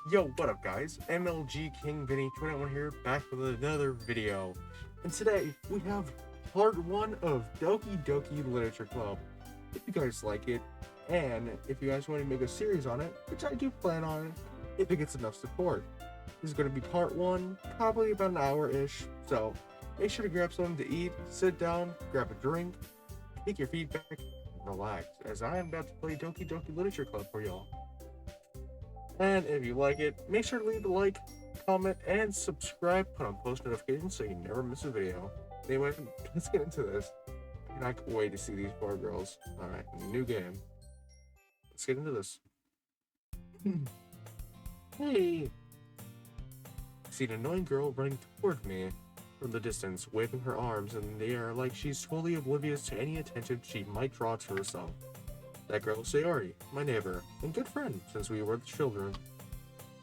Yo, what up guys? MLG King Vinny 21 here, back with another video. And today, we have part 1 of Ddlc Literature Club. If you guys like it, and if you guys want to make a series on it, which I do plan on, if it gets enough support. This is going to be part 1, probably about an hour-ish, so make sure to grab something to eat, sit down, grab a drink, take your feedback, and relax, as I am about to play Ddlc Literature Club for y'all. And if you like it, make sure to leave a like, comment, and subscribe, put on post notifications so you never miss a video. Anyway, let's get into this. I can't wait to see these poor girls. Alright, new game. Let's get into this. Hey! I see an annoying girl running toward me from the distance, waving her arms in the air like she's fully oblivious to any attention she might draw to herself. That girl is Sayori, my neighbor, and good friend since we were children.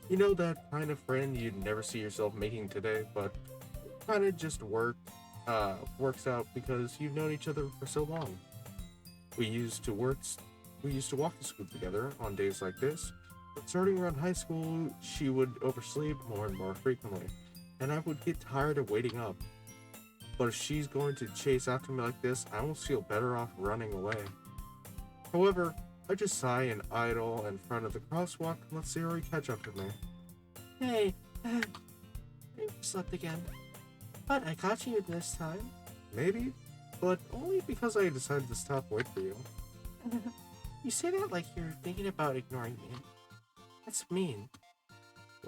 You know, that kind of friend you'd never see yourself making today, but kind of just works out because you've known each other for so long. We used to walk to school together on days like this, but starting around high school, she would oversleep more and more frequently, and I would get tired of waiting up. But if she's going to chase after me like this, I almost feel better off running away. However, I just sigh and idle in front of the crosswalk and let Sayori catch up to me. Hey, I slept again. But I caught you this time. Maybe, but only because I decided to stop wait for you. You say that like you're thinking about ignoring me. That's mean.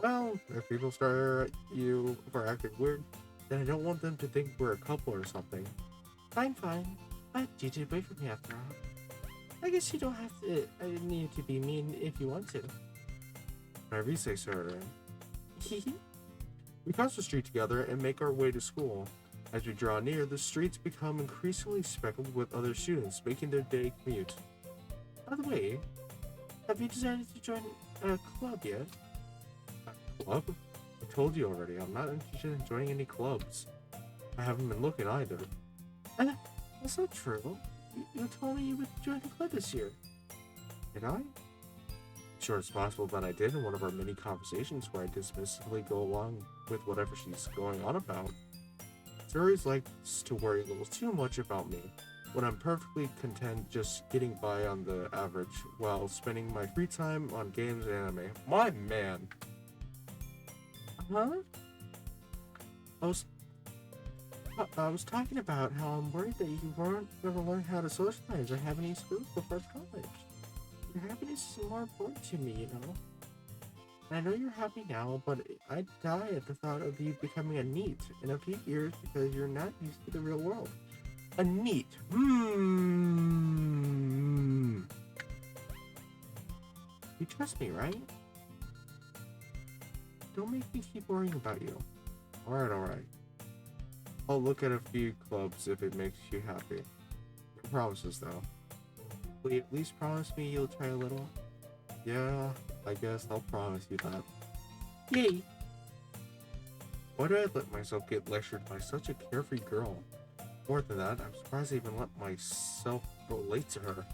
Well, if people stare at you for acting weird, then I don't want them to think we're a couple or something. Fine. But you did wait for me after all. I guess you don't have to need to be mean if you want to. Whatever you say, Sayori. We cross the street together and make our way to school. As we draw near, the streets become increasingly speckled with other students making their day commute. By the way, have you decided to join a club yet? A club? I told you already, I'm not interested in joining any clubs. I haven't been looking either. That's not true. You told me you would join the club this year. Did I? Sure, it's possible that I did in one of our many conversations where I dismissively go along with whatever she's going on about. Sayori likes to worry a little too much about me, when I'm perfectly content just getting by on the average while spending my free time on games and anime. My man! Huh? I was talking about how I'm worried that you weren't going to learn how to socialize or have any skills before college. Your happiness is more important to me, you know? And I know you're happy now, but I'd die at the thought of you becoming a NEET in a few years because you're not used to the real world. A NEET? You trust me, right? Don't make me keep worrying about you. Alright. I'll look at a few clubs if it makes you happy. No promises, though. Will you at least promise me you'll try a little? Yeah, I guess I'll promise you that. Yay! Why did I let myself get lectured by such a carefree girl? More than that, I'm surprised I even let myself relate to her.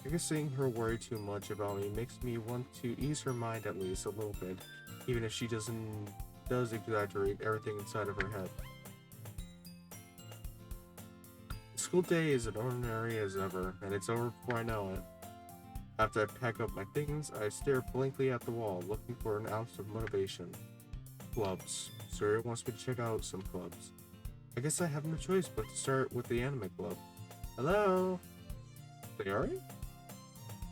I guess seeing her worry too much about me makes me want to ease her mind at least a little bit, even if she does exaggerate everything inside of her head. The school day is as ordinary as ever, and it's over before I know it. After I pack up my things, I stare blankly at the wall, looking for an ounce of motivation. Clubs. Sayori wants me to check out some clubs. I guess I have no choice but to start with the anime club. Hello? Sayori?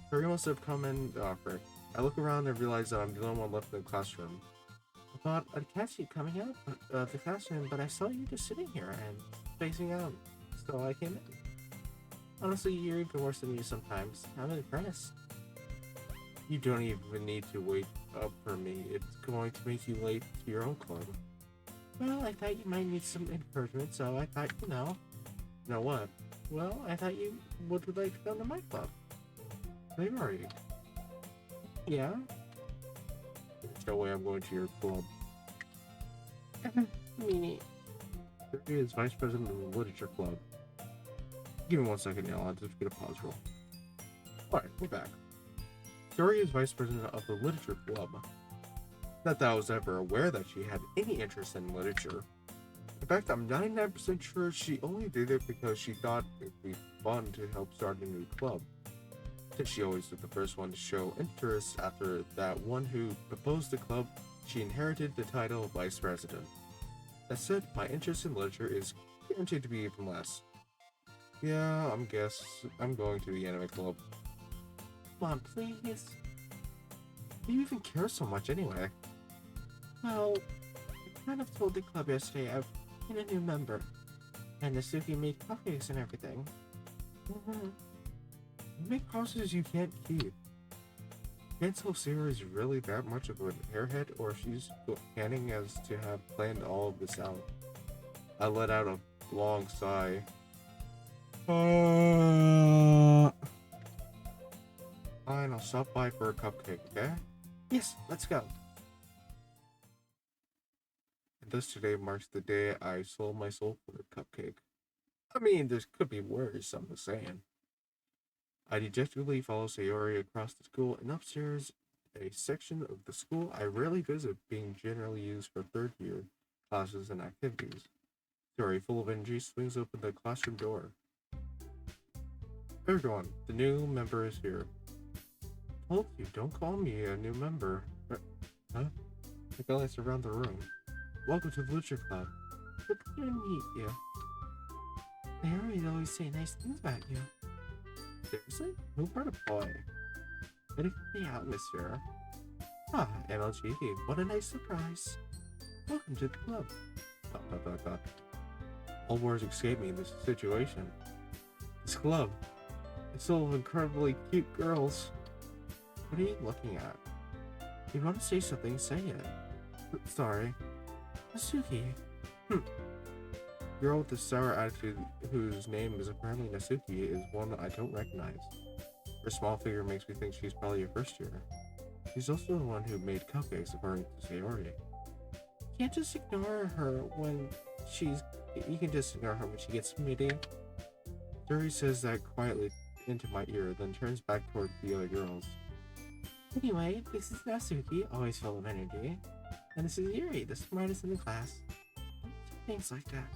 Sayori must have come in. Oh, frick. I look around and realize that I'm the only one left in the classroom. I thought I'd catch you coming out of the classroom, but I saw you just sitting here and spacing out, so I came in. Honestly, you're even worse than me sometimes. I'm impressed. You don't even need to wait up for me. It's going to make you late to your own club. Well, I thought you might need some encouragement, so I thought, you know. You know what? Well, I thought you would like to come to my club. Sayori. Yeah? There's no way I'm going to your club. Meanie. Sayori is vice president of the literature club. Give me 1 second now, I'll just get a pause roll. Alright, we're back. Yuri is vice president of the literature club. Not that I was ever aware that she had any interest in literature. In fact, I'm 99% sure she only did it because she thought it'd be fun to help start a new club. Since she always was the first one to show interest after that one who proposed the club, she inherited the title of vice president. That said, my interest in literature is guaranteed to be even less. Yeah, I'm going to the anime club. Come on, please. Do you even care so much anyway? Well, I kind of told the club yesterday I've been a new member. And Nasuki made cupcakes and everything. You make promises you can't keep. Can't tell Sarah is really that much of an airhead, or she's planning as to have planned all of this out. I let out a long sigh. Fine, I'll stop by for a cupcake, okay? Yes, let's go. And thus today marks the day I sold my soul for a cupcake. I mean, there could be worse, I'm just saying. I dejectedly follow Sayori across the school and upstairs, a section of the school I rarely visit, being generally used for third year classes and activities. Sayori, full of energy, swings open the classroom door. Everyone, the new member is here. Told you, don't call me a new member. Huh? I glance around the room. Welcome to the Literature Club. Good to meet you. Sayori always say nice things about you. Seriously? Who brought a boy? Ready for the atmosphere? Ah, MLG, what a nice surprise. Welcome to the club. All words escape me in this situation. This club is full of incredibly cute girls. What are you looking at? If you want to say something, say it. Sorry. Nasuki. Girl with the sour attitude, whose name is apparently Nasuki, is one I don't recognize. Her small figure makes me think she's probably a first year. She's also the one who made cupcakes, according to Sayori. You can't just ignore her when she's... You can just ignore her when she gets meeting. Sayori says that quietly into my ear, then turns back toward the other girls. Anyway, this is Nasuki, always full of energy. And this is Yuri, the smartest in the class. Things like that.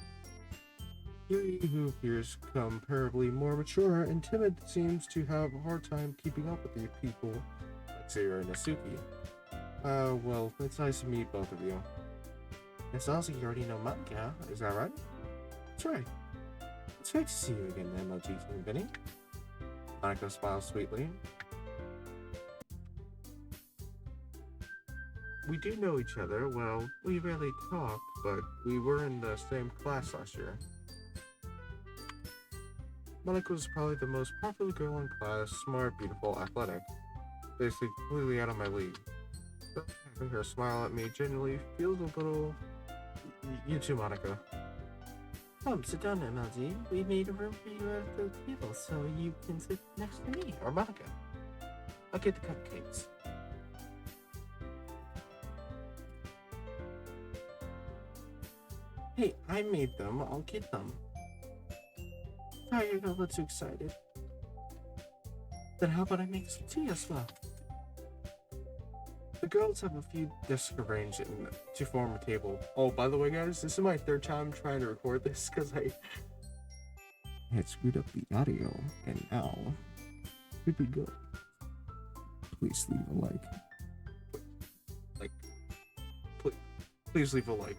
Yuri, who appears comparably more mature and timid, seems to have a hard time keeping up with the people like Sayori and Nasuki. Well, it's nice to meet both of you. It sounds like you already know manga, is that right? That's right. It's great to see you again, MLG King Vinny. Monica smiles sweetly. We do know each other. Well, we rarely talk, but we were in the same class last year. Monica was probably the most popular girl in class, smart, beautiful, athletic. Basically completely out of my league. But having her smile at me genuinely feels a little... You too, Monica. Come, sit down, MLG. We made a room for you at the table so you can sit next to me, or Monica. I'll get the cupcakes. Hey, I made them. I'll get them. Sorry, you're a little too excited. Then how about I make some tea as well? The girls have a few desks arranged to form a table. Oh, by the way, guys, this is my third time trying to record this because I had screwed up the audio, and now here we go. Please leave a like. Please leave a like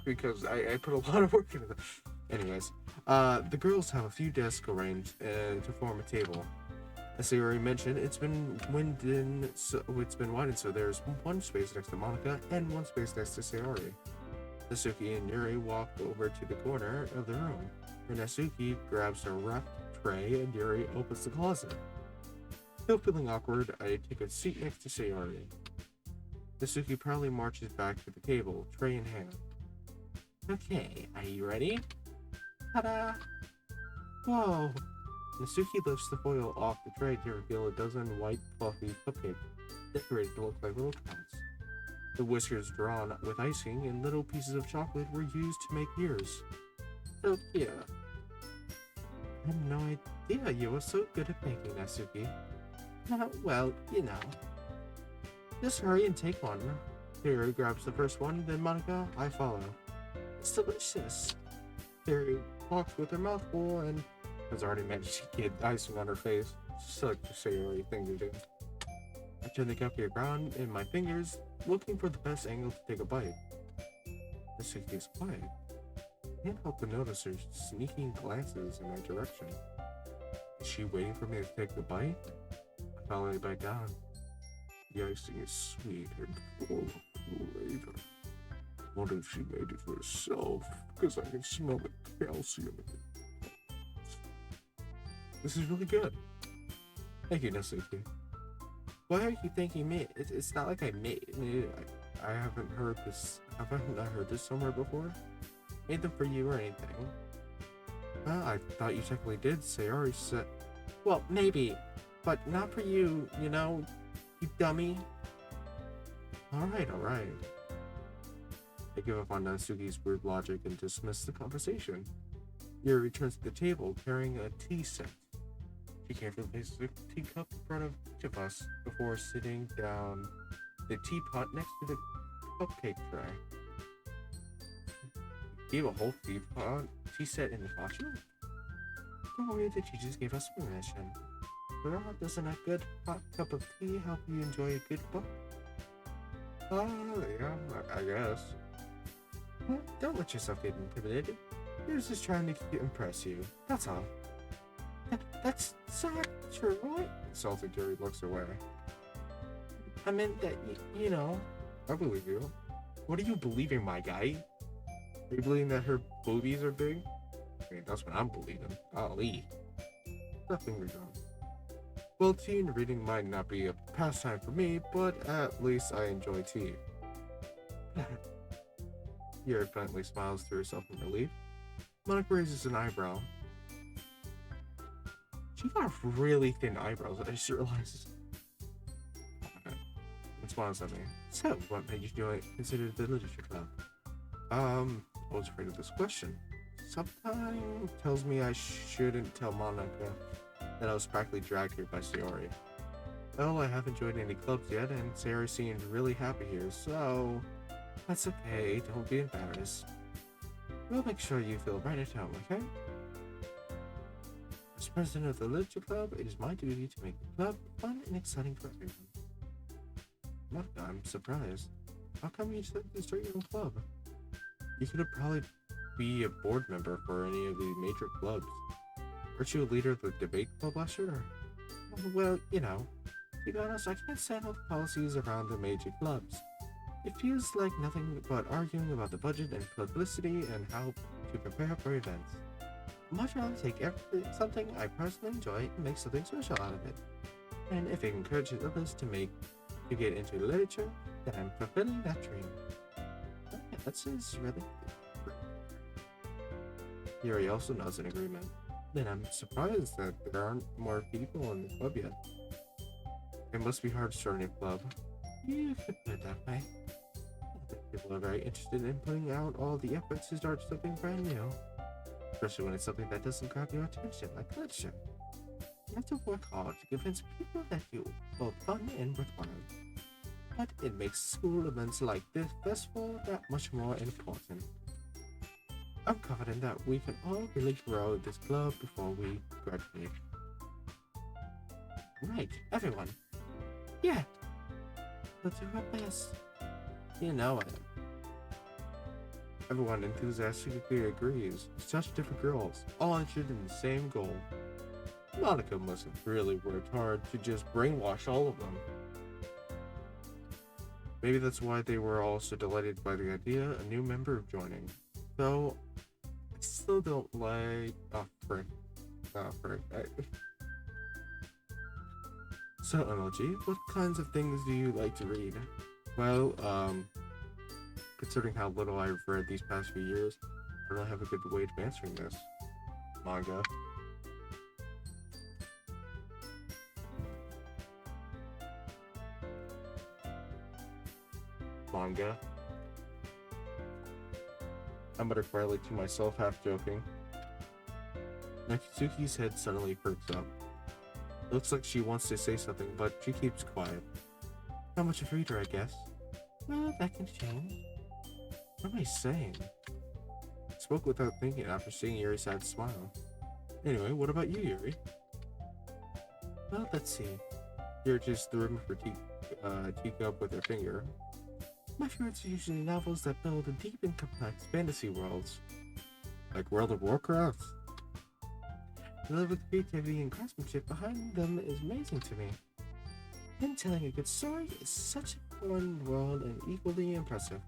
because I put a lot of work into this. Anyways, the girls have a few desks arranged to form a table. As they already mentioned, it's been widened, so there's one space next to Monica and one space next to Sayori. Nasuki and Yuri walk over to the corner of the room, where Nasuki grabs a wrapped tray and Yuri opens the closet. Still feeling awkward, I take a seat next to Sayori. Nasuki proudly marches back to the table, tray in hand. Okay, are you ready? Ta-da! Whoa! Nasuki lifts the foil off the tray to reveal a dozen white, fluffy cupcakes, decorated to look like little clouds. The whiskers drawn with icing and little pieces of chocolate were used to make ears. So cute. I had no idea you were so good at baking, Nasuki. Well, just hurry and take one. Here grabs the first one, then Monica, I follow. It's delicious. Here walks with her mouth full and has already managed to get icing on her face. Just like the savory thing to do. I turn the cupcake around in my fingers, looking for the best angle to take a bite. The Suki is quiet. I can't help but notice her sneaking glances in my direction. Is she waiting for me to take the bite? I follow it back down. The icing is sweet and full of flavor. Wonder if she made it herself, because I can smell the calcium in it. This is really good. Thank you, Nasuki. Why are you thanking me? It's not like I made it. I haven't heard this. Haven't I heard this somewhere before? Made them for you or anything? Well, I thought you technically did. Sayori said. Well, maybe, but not for you. You dummy. All right. I give up on Natsuki's weird logic and dismiss the conversation. Yuri returns to the table carrying a tea set. She carefully places a teacup in front of each of us before sitting down the teapot next to the cupcake tray. Do you have a whole tea set in the costume? Don't worry, the teachers gave us permission. Girl, doesn't a good hot cup of tea help you enjoy a good book? Yeah, I guess. Well, don't let yourself get intimidated. You're just trying to impress you. That's all. That's not true, right? Salty Jerry looks away. I meant that, I believe you. What are you believing, my guy? Are you believing that her boobies are big? I mean, that's what I'm believing. I'll eat. Nothing we don't. Well, tea and reading might not be a pastime for me, but at least I enjoy tea. Yuri faintly smiles to herself in relief. Monica raises an eyebrow. She got really thin eyebrows, I just realized. And smiles at me. So, what made you consider the literature club? I was afraid of this question. Something tells me I shouldn't tell Monica that I was practically dragged here by Sayori. Well, I haven't joined any clubs yet, and Sayori seemed really happy here, so that's okay, don't be embarrassed. We'll make sure you feel right at home, okay? As president of the Literature Club, it is my duty to make the club fun and exciting for everyone. Monica, I'm surprised. How come you decided to start your own club? You could have probably be a board member for any of the major clubs. Aren't you a leader of the debate club last year? Well, to be honest, I can't stand all the policies around the major clubs. It feels like nothing but arguing about the budget and publicity and how to prepare for events. Much rather take something I personally enjoy and make something special out of it. And if it encourages others to get into literature, then I'm fulfilling that dream. Okay, that seems really good. Yuri also nods in agreement. Then I'm surprised that there aren't more people in the club yet. It must be hard to start a new club. You could put it that way. I think people are very interested in putting out all the efforts to start something brand new. Especially when it's something that doesn't grab your attention, like literature. You have to work hard to convince people that you're both fun and worthwhile. But it makes school events like this festival that much more important. I'm confident that we can all really grow this club before we graduate. Right, everyone. Yeah. Let's do our best. You know it. Everyone enthusiastically agrees. Such different girls, all interested in the same goal. Monica must have really worked hard to just brainwash all of them. Maybe that's why they were all so delighted by the idea of a new member joining. Though, I still don't like... Oh, frick. So, MLG, what kinds of things do you like to read? Well, considering how little I've read these past few years, I don't really have a good way of answering this. Manga. I muttered quietly to myself, half joking. Nakatsuki's head suddenly perks up. Looks like she wants to say something, but she keeps quiet. Not much of a reader, I guess. Well, that can change. What am I saying? Spoke without thinking after seeing Yuri's sad smile. Anyway, what about you, Yuri? Well, let's see. Yuri just threw her teacup with her finger. My favorites are usually novels that build a deep and complex fantasy worlds. Like World of Warcraft? The level of creativity and craftsmanship behind them is amazing to me. And telling a good story is such a fun world and equally impressive.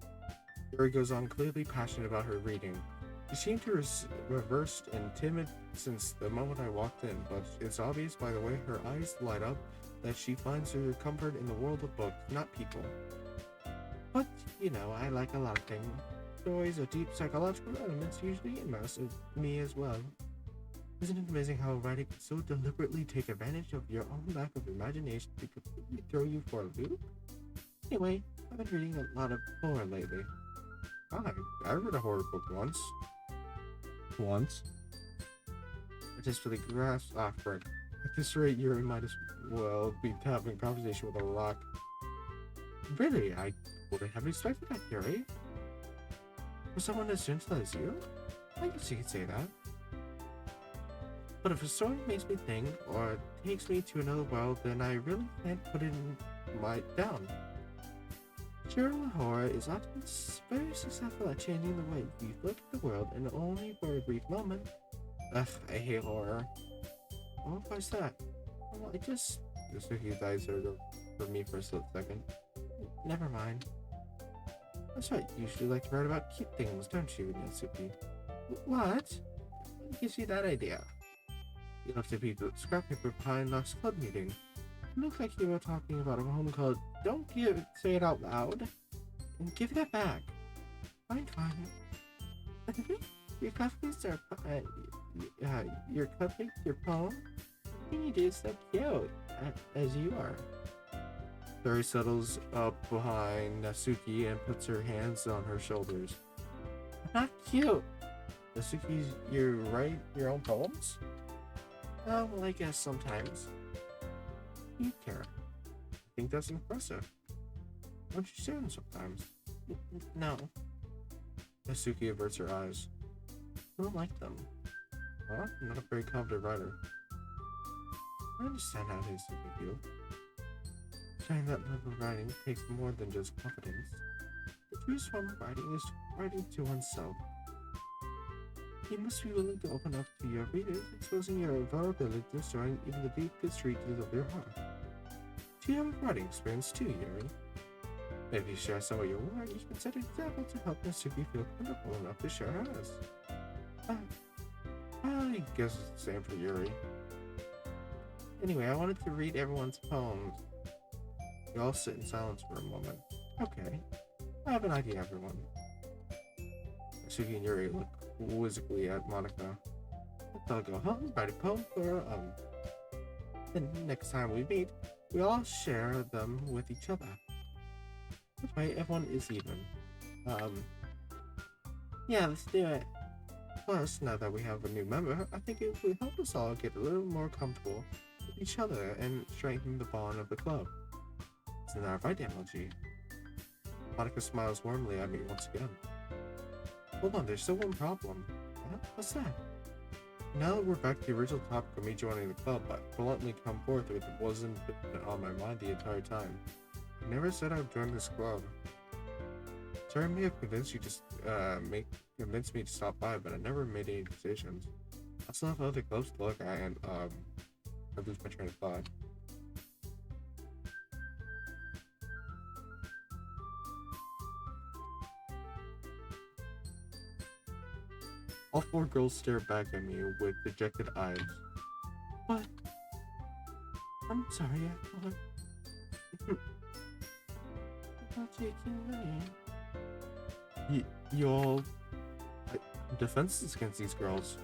Yuri goes on, clearly passionate about her reading. She seemed to reversed and timid since the moment I walked in, but it's obvious by the way her eyes light up that she finds her comfort in the world of books, not people. But, you know, I like a lot of things. Stories of deep psychological elements usually immerse me as well. Isn't it amazing how writing can so deliberately take advantage of your own lack of imagination to completely throw you for a loop? Anyway, I've been reading a lot of horror lately. I read a horror book once. Just for the graphs Fred. At this rate, Yuri might as well be having a conversation with a rock. Really? I wouldn't have expected that, Yuri. For someone as gentle as you? I guess you could say that. But if a story makes me think, or takes me to another world, then I really can't put it down. Sherlock horror is often very successful at changing the way you look at the world, and only for a brief moment. Ugh, I hate horror. Oh, why's that? Well, I just... Yasuki's eyes are for me for a split second. Never mind. That's right, you usually like to write about cute things, don't you, Yasuki? What? What gives you that idea? You left a piece of scrap paper behind last club meeting. It looked like you were talking about a poem called Don't Say It Out Loud. And give that back. Fine. Your cupcakes are your poem? Can you do so cute as you are? Yuri settles up behind Natsuki and puts her hands on her shoulders. Not cute. Natsuki, you write your own poems? Oh, well, I guess sometimes. You care. I think that's impressive. Don't you share them sometimes? No. Natsuki averts her eyes. I don't like them. Huh? I'm not a very confident writer. I understand how Natsuki feels. Sharing that level of writing takes more than just confidence. The truest form of writing is writing to oneself. You must be willing to open up to your readers, exposing your vulnerability and showing even the deepest reaches of your heart. Do you have a writing experience too, Yuri? If you share some of your work, you can set an example to help Natsuki feel comfortable enough to share hers. I guess it's the same for Yuri. Anyway, I wanted to read everyone's poems. We all sit in silence for a moment. Okay, I have an idea, everyone. Natsuki and Yuri look quizzically at Monica. I'll go home, write a poem for Then next time we meet, we all share them with each other. This way, everyone is even. Yeah, let's do it. Plus, now that we have a new member, I think it will help us all get a little more comfortable with each other and strengthen the bond of the club. Isn't that right, Ddlc? Monica smiles warmly at me once again. Hold on, there's still one problem. What's that? Now that we're back to the original topic of me joining the club, I bluntly come forth with it wasn't on my mind the entire time. I never said I would join this club. Sorry, I may have convinced you to convinced me to stop by, but I never made any decisions. I still have other clubs to look at, and I lose my train of thought. All four girls stare back at me with dejected eyes. What? I'm sorry, I thought you me. You all... defenses against these girls.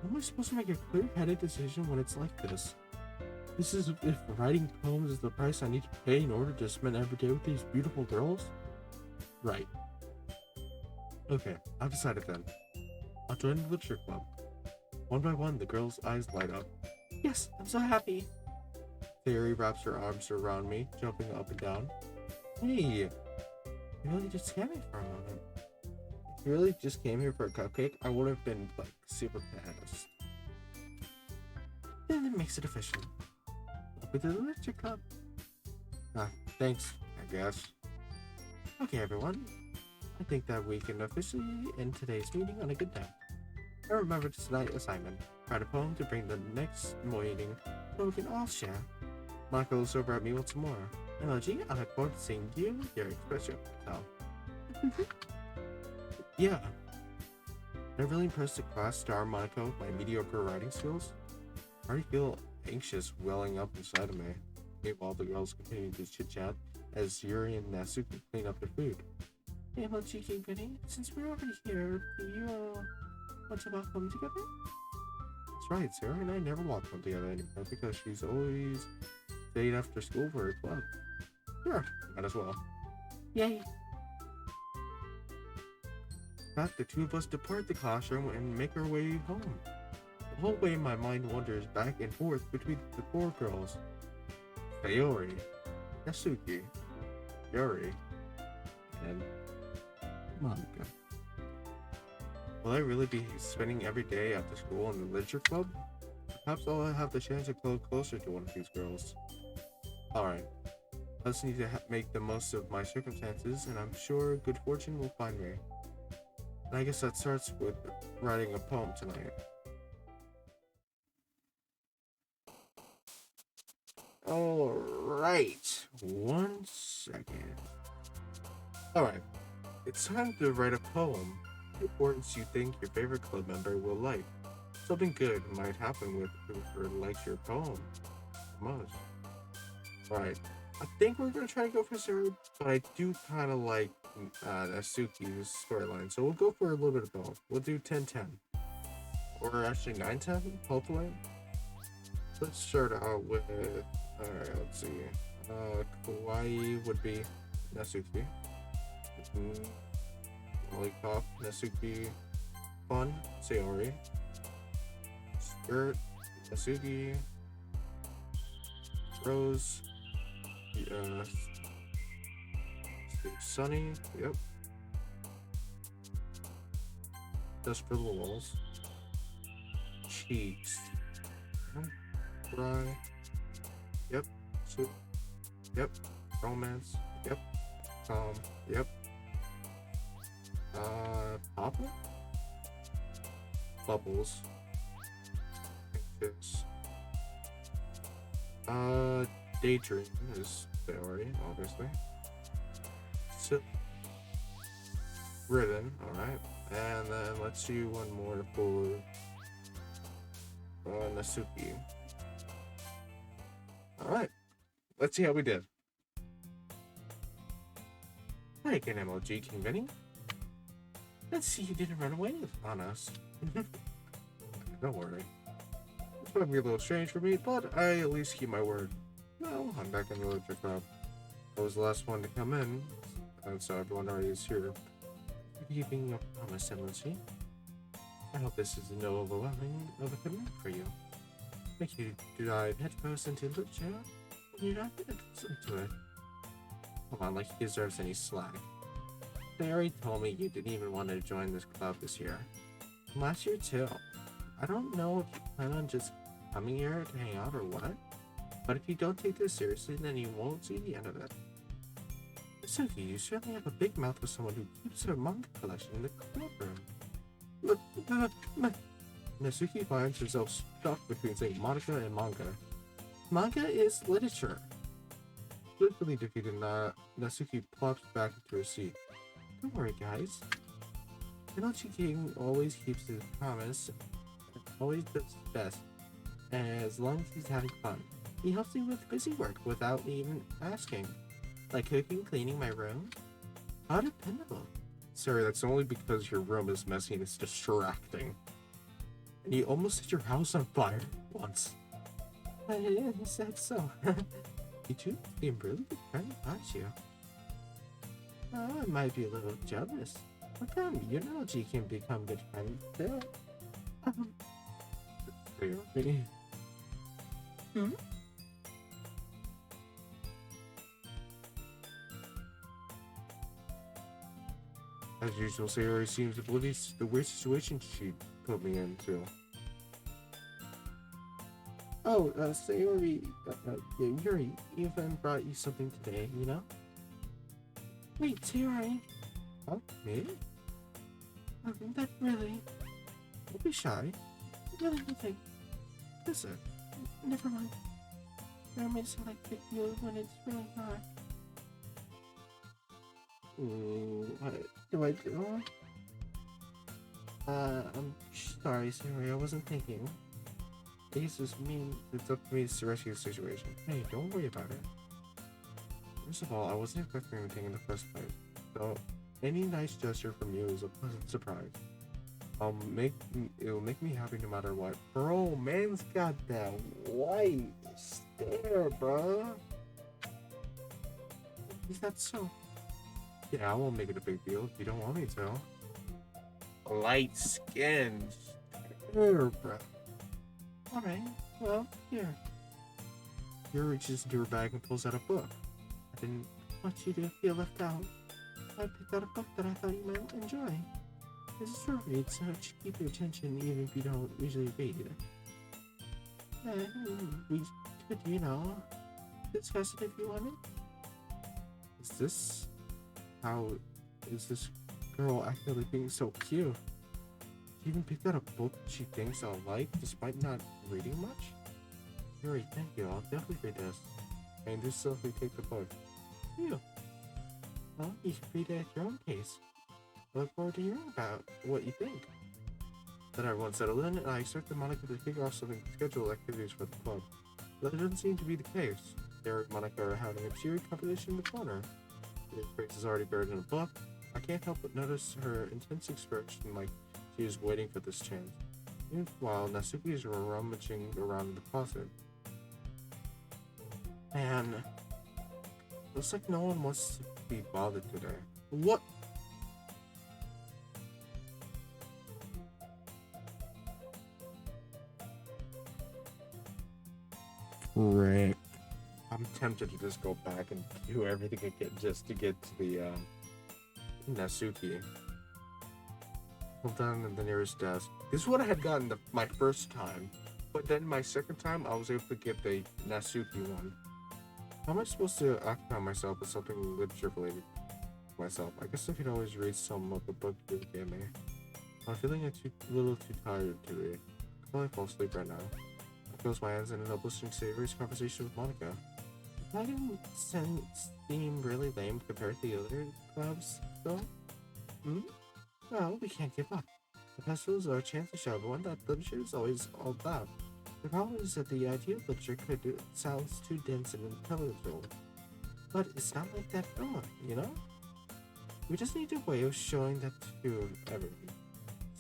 How am I supposed to make a clear-headed decision when it's like this? This is if writing poems is the price I need to pay in order to spend every day with these beautiful girls? Right. Okay, I've decided then. I'll join the literature club. One by one, the girls' eyes light up. Yes, I'm so happy. Theory wraps her arms around me, jumping up and down. Hey, you really just scared me for a moment. If you really just came here for a cupcake, I would have been like super pissed. Then it makes it official. With the literature club. Ah, thanks, I guess. Okay, everyone. I think that we can officially end today's meeting on a good note. I remember tonight's assignment. Write a poem to bring the next meeting so we can all share. Michael looks over at me once more. MLG, I look forward to seeing you here express yourself. Yeah. I really impressed the class star Monaco with my mediocre writing skills. I already feel anxious welling up inside of me. Meanwhile, the girls continue to chit-chat as Yuri and Natsuki clean up their food. Hey, MLG King Benny, since we're already here, do you want to walk home together? That's right, Sarah and I never walk home together anymore because she's always stayed after school for her club. Sure, might as well. Yay! But the two of us depart the classroom and make our way home. The whole way my mind wanders back and forth between the four girls. Sayori, Natsuki, Yuri, and Monica. Will I really be spending every day after school in the literature club? Perhaps I'll have the chance to grow closer to one of these girls. Alright, I just need to make the most of my circumstances, and I'm sure good fortune will find me. And I guess that starts with writing a poem tonight. Alright, 1 second. Alright, it's time to write a poem. Words you think your favorite club member will like. Something good might happen with whoever likes your poem most. Alright, I think we're gonna try to go for Zero, but I do kind of like Natsuki's storyline, so we'll go for a little bit of both. We'll do 10-10. Or actually 9-10, hopefully. Let's start out with, alright, let's see. Kawaii would be Natsuki. Lollipop, Natsuki. Fun, Sayori. Skirt, Natsuki. Rose, Sunny, yep. Just for the walls. Cheeks. Cry. Yep. Soup. Yep. Romance. Yep. Calm. Yep. Papa? Bubbles. Anxious. Daydream is Theory, obviously. So, Ribbon, alright. And then let's do one more for Natsuki. Alright. Let's see how we did. Hi again, MLG King Benny. Let's see you didn't run away on us. Don't worry. It's might be a little strange for me, but I at least keep my word. Well, I'm back in the literature club. I was the last one to come in, and so everyone already is here. Keeping your promise, MLG. I hope this is no overwhelming of a commitment for you. Make you dive headfirst into literature when you're not accustomed to it. Come on, like he deserves any slack. They already told me you didn't even want to join this club this year. Last year too. I don't know if you plan on just coming here to hang out or what, but if you don't take this seriously, then you won't see the end of it. Suki, you certainly have a big mouth for someone who keeps her manga collection in the clubroom. Natsuki finds herself stuck between saying Monica and manga. Manga is literature. Swiftly defeated, Natsuki plops back into her seat. Don't worry, guys. Ddlc King always keeps his promise and always does his best, as long as he's having fun. He helps me with busy work without even asking. Like cooking, cleaning my room? How dependable. Sorry, that's only because your room is messy and it's distracting. And you almost set your house on fire once. He said so. You two seem really good friends, aren't you? I might be a little jealous. How come you know G can become good friends too? Really? As usual, Sayori seems oblivious to the weird situation she put me into. Oh, Sayori, yeah, Yuri even brought you something today, you know? Wait, Sayori, Huh? Me? that really, don't be shy. Really nothing. Listen, never mind. There makes it like big deal when it's really not. What do I do? I'm sorry, Sayori, I wasn't thinking. It's up to me to rescue the situation. Hey, don't worry about it. First of all, I wasn't expecting anything in the first place, so any nice gesture from you is a pleasant surprise. It'll make me happy no matter what. Bro, man's got that white stare, bro. Is that so? Yeah, I won't make it a big deal if you don't want me to. Light skin. Stare, bro. Alright, well, here. Yuri reaches into her bag and pulls out a book. I didn't want you to feel left out. I picked out a book that I thought you might enjoy. It's a short read, so it should keep your attention even if you don't usually read. We could, discuss it if you wanted. How is this girl actively being so cute? She even picked out a book she thinks I'll like despite not reading much? Yuri, thank you. I'll definitely read this. And just simply take the book. You. Well, you should read it at your own pace. I look forward to hearing about what you think. Then everyone settled in, and I expected Monica to figure out something to schedule activities for the club. But that doesn't seem to be the case. Derek and Monica are having a cheery competition in the corner. His face is already buried in a book. I can't help but notice her intense expression like she is waiting for this chance. Meanwhile, Natsuki is rummaging around in the closet. Man, looks like no one wants to be bothered today. What? Frick. I'm tempted to just go back and do everything again just to get to the Natsuki. Hold down at the nearest desk. This is what I had gotten my first time, but then my second time I was able to get the Natsuki one. How am I supposed to occupy myself with something literature related to myself? I guess I could always read some of the book you gave me. I'm feeling a little too tired to read. I'll probably fall asleep right now. I close my eyes and end up listening to Savory's conversation with Monica. That didn't seem really lame compared to the other clubs, though. Well, we can't give up. The festivals are a chance to show everyone that literature is always all about. The problem is that the idea of literature sounds too dense and intelligible. But it's not like that film, you know? We just need a way of showing that to everyone.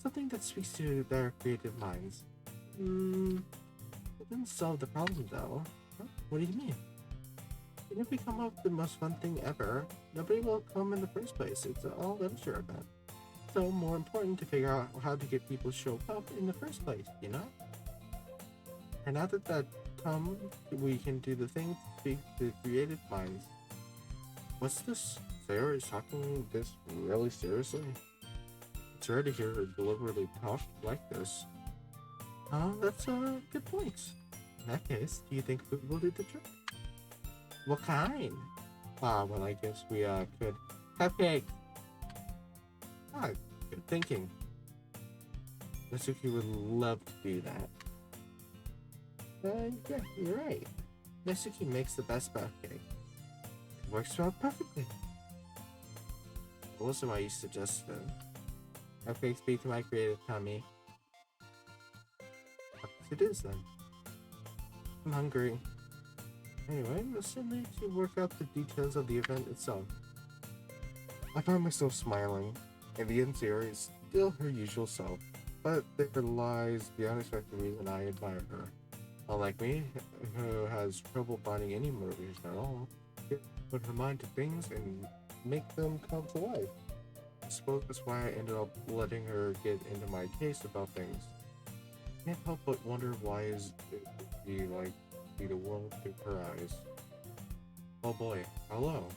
Something that speaks to their creative minds. It didn't solve the problem, though. Huh? What do you mean? Even if we come up with the most fun thing ever, nobody will come in the first place. It's all literature event. So more important to figure out how to get people to show up in the first place, you know? And now that come, we can do the thing to speak to creative minds. What's this? Sarah is talking this really seriously? It's rare to hear her deliberately talk like this. Oh, that's a good point. In that case, do you think food will do the trick? What kind? Well, I guess we could cupcake. Good thinking. Natsuki would love to do that. Yeah, you're right. Natsuki makes the best cupcake. It works out perfectly. What was my suggestion? Cupcakes speak to my creative tummy. It is then. I'm hungry. Anyway, we still need to work out the details of the event itself. I find myself smiling, and the interior is still her usual self, but there lies the unexpected reason I admire her. Unlike me, who has trouble finding any motivation at all, she can put her mind to things and make them come to life. I suppose that's why I ended up letting her get into my case about things. Can't help but wonder why is it would be like see the world through her eyes. Oh boy, hello.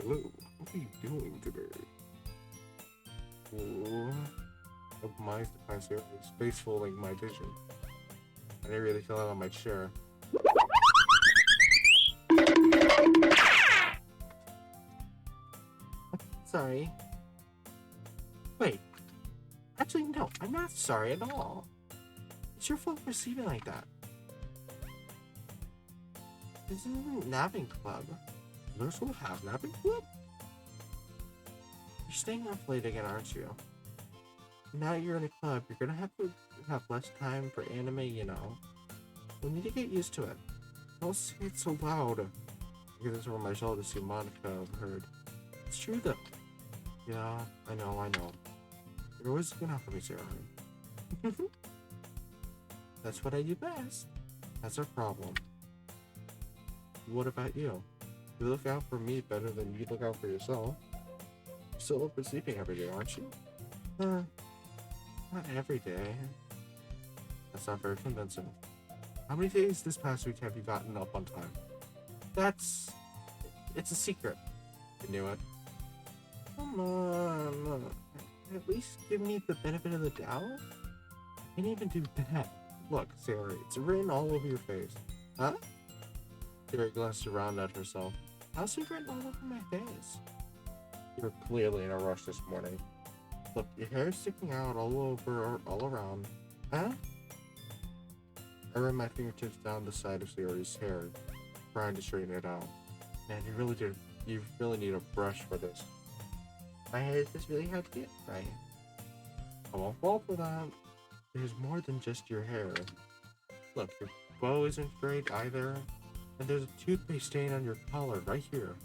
Hello, what are you doing today? Ooh, of my series, space fooling my vision. I didn't really feel out on my chair. Sorry. Wait. Actually, no, I'm not sorry at all. It's your fault for sleeping like that. This isn't a napping club. Nurse will have napping club? You're staying up late again, aren't you? Now you're in a club, you're gonna have to have less time for anime, you know. We need to get used to it. Don't say it so loud. I get this over my shoulder to see Monica overheard. It's true though. Yeah, I know. You're always looking out for me, Sarah. That's what I do best. That's our problem. What about you? You look out for me better than you look out for yourself. You're still up and sleeping every day, aren't you? Not every day. That's not very convincing. How many days this past week have you gotten up on time? It's a secret. I knew it. Come on. At least give me the benefit of the doubt. I can't even do that. Look, Sarah, it's written all over your face. Huh? Sarah glanced around at herself. How's it written all over my face? You're clearly in a rush this morning. Look, your hair's sticking out all around. Huh? I ran my fingertips down the side of Sarah's hair, trying to straighten it out. Man, you really need a brush for this. My hair is just really hard to get right. I won't fall for that. There's more than just your hair. Look, your bow isn't great either. And there's a toothpaste stain on your collar right here.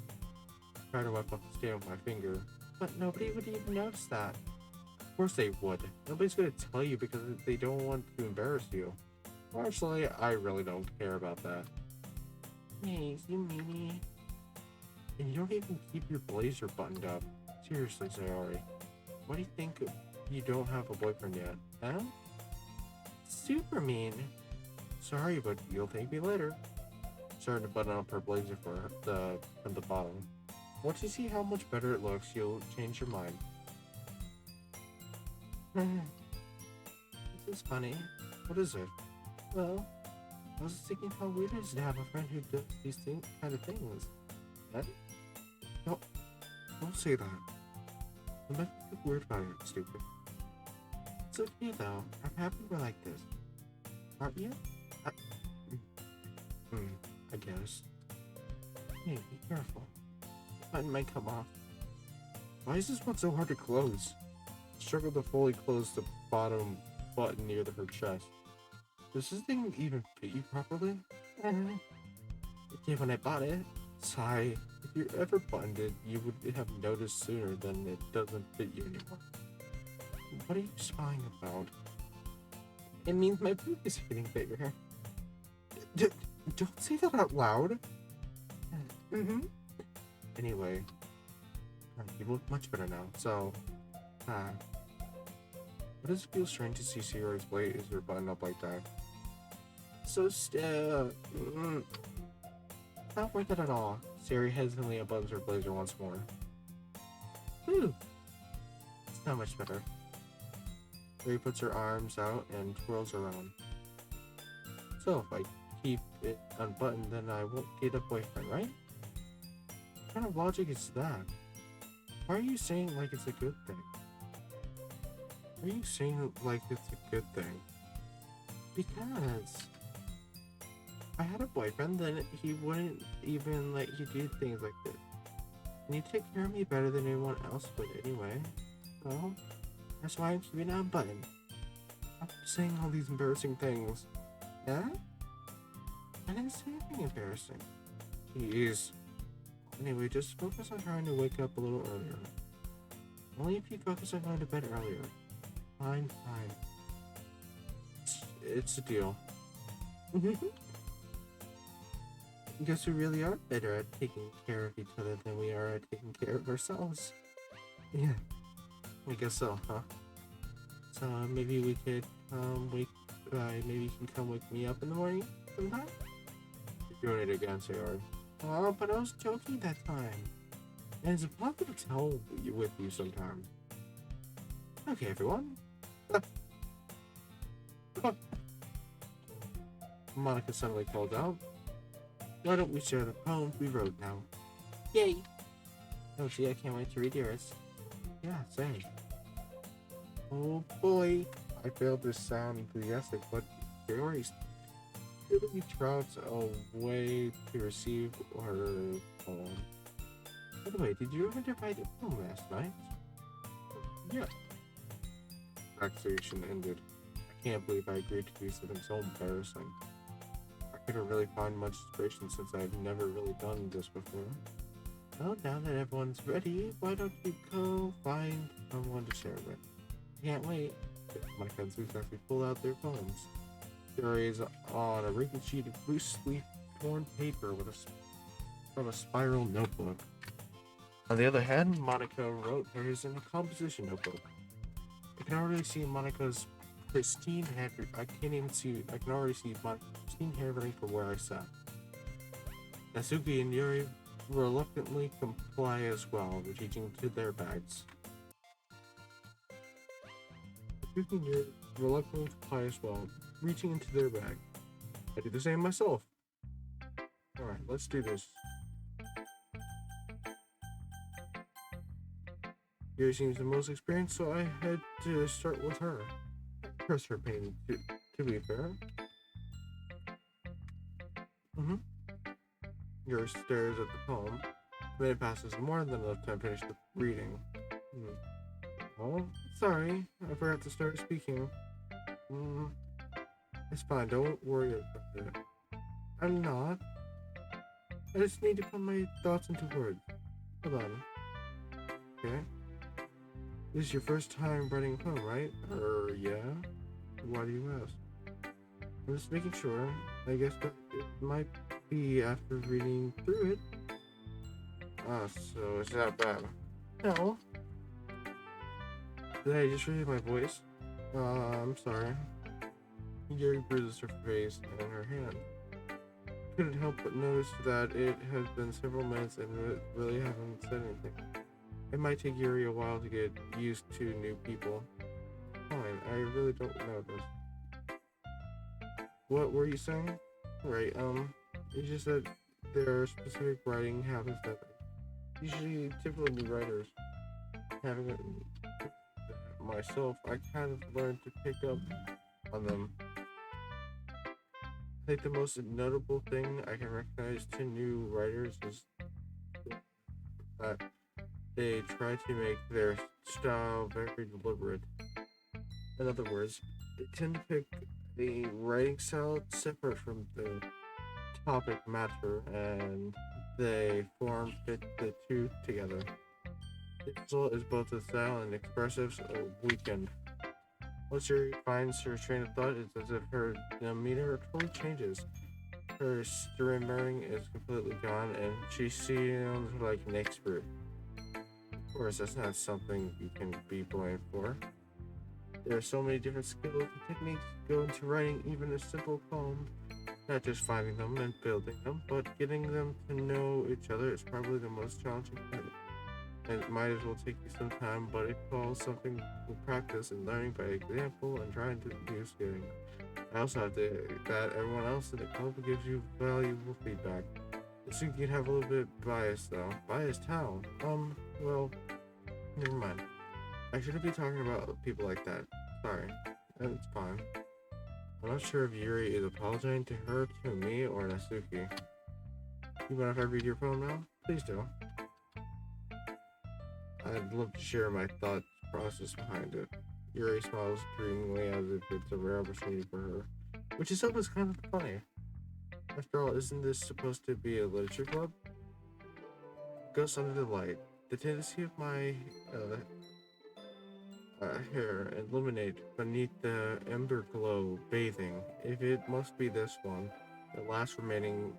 Try to wipe off the stain with my finger. But nobody would even notice that. Of course they would. Nobody's gonna tell you because they don't want to embarrass you. Actually, I really don't care about that. Hey, you meanie. And you don't even keep your blazer buttoned up. Seriously, Sayori. Why do you think you don't have a boyfriend yet? Huh? Super mean. Sorry, but you'll thank me later. Starting to button up her blazer from the bottom. Once you see how much better it looks, you'll change your mind. This is funny. What is it? Well, I was thinking how weird it is to have a friend who does these kind of things. What? No, don't say that. I'm not weird about it, stupid. It's okay though. I'm happy we're like this. Aren't you? I guess. Hey, be careful. The button might come off. Why is this one so hard to close? Struggle to fully close the bottom button near her chest. Does this thing even fit you properly? It did when I bought it. Sigh. If you ever buttoned it, you would have noticed sooner than it doesn't fit you anymore. What are you spying about? It means my boob is getting bigger. Don't say that out loud. Anyway, you look much better now. So, what does it feel strange to see Sierra's blazer buttoned up like that? So still. Not worth it at all. Siri hesitantly unbuttons her blazer once more. Whew. It's not much better. Siri puts her arms out and twirls around. So if I keep it unbuttoned, then I won't get a boyfriend, right? What kind of logic is that? Why are you saying like it's a good thing? Why are you saying like it's a good thing? Because I had a boyfriend, then he wouldn't even let you do things like this. And you take care of me better than anyone else would anyway. So that's why I'm keeping it unbuttoned. I'm saying all these embarrassing things. Yeah? I didn't say anything embarrassing. Jeez. Anyway, just focus on trying to wake up a little earlier. Only if you focus on going to bed earlier. Fine. It's a deal. Guess we really are better at taking care of each other than we are at taking care of ourselves. Yeah, I guess so, huh? So maybe we could maybe you can come wake me up in the morning sometime? You're doing it again, Sayori. Oh, but I was joking that time. And it's impossible to tell with you sometimes. Okay, everyone. Monica suddenly called out. Why don't we share the poems we wrote now? Yay! Oh, gee, I can't wait to read yours. Yeah, same. Oh boy. I failed to sound enthusiastic, but Jerry really trouts a way to receive her poem. By the way, did you ever write a poem last night? Yeah. Conversation ended. I can't believe I agreed to do something so embarrassing. I couldn't really find much inspiration since I've never really done this before. Well, now that everyone's ready, why don't you go find someone to share with? Can't wait. My friends exactly pulled out their phones. There is on a wrinkled sheet of loosely torn paper from a spiral notebook. On the other hand, Monica wrote hers in a composition notebook. I can already see Monica's pristine handwriting. I can already see Monica's pristine handwriting from where I sat. Natsuki and Yuri reluctantly comply as well, retreating to their bags. Natsuki and Yuri reluctantly comply as well, reaching into their bag. I do the same myself. Alright, let's do this. Yuri seems the most experienced, so I had to start with her. I trust her pain, to be fair. Mm-hmm. Yuri stares at the poem. Then it passes more than enough time to finish the reading. Oh, sorry, I forgot to start speaking. It's fine, don't worry about it. I'm not. I just need to put my thoughts into words. Hold on. Okay. This is your first time writing a poem, right? Yeah. Why do you ask? I'm just making sure. I guess that it might be after reading through it. Ah, so it's not bad. No. Did I just read my voice? I'm sorry. Yuri bruises her face and her hand. Couldn't help but notice that it has been several minutes and really haven't said anything. It might take Yuri a while to get used to new people. Fine, I really don't know this. What were you saying? Right, it's just that there are specific writing habits that usually typical new writers having it myself, I kind of learned to pick up on them. I think the most notable thing I can recognize to new writers is that they try to make their style very deliberate. In other words, they tend to pick a writing style separate from the topic matter and they fit the two together. The result is both the style and expressives weakened. Once she finds her train of thought, it's as if her demeanor totally changes. Her stammering is completely gone, and she sounds like an expert. Of course, that's not something you can be blamed for. There are so many different skills and techniques that go into writing even a simple poem. Not just finding them and building them, but getting them to know each other is probably the most challenging part. And it might as well take you some time, but it calls something to practice and learning by example and trying to use getting. I also have to that everyone else in the club gives you valuable feedback. So you can have a little bit biased though. Biased how? Well, never mind. I shouldn't be talking about people like that. Sorry. It's fine. I'm not sure if Yuri is apologizing to her, to me, or Natsuki. You mind if I read your poem now? Please do. I'd love to share my thought process behind it. Yuri smiles dreamingly as if it's a rare opportunity for her, which is always kind of funny. After all, isn't this supposed to be a literature club? Ghost under the light. The tendency of my hair illuminate beneath the ember glow, bathing. If it must be this one, the last remaining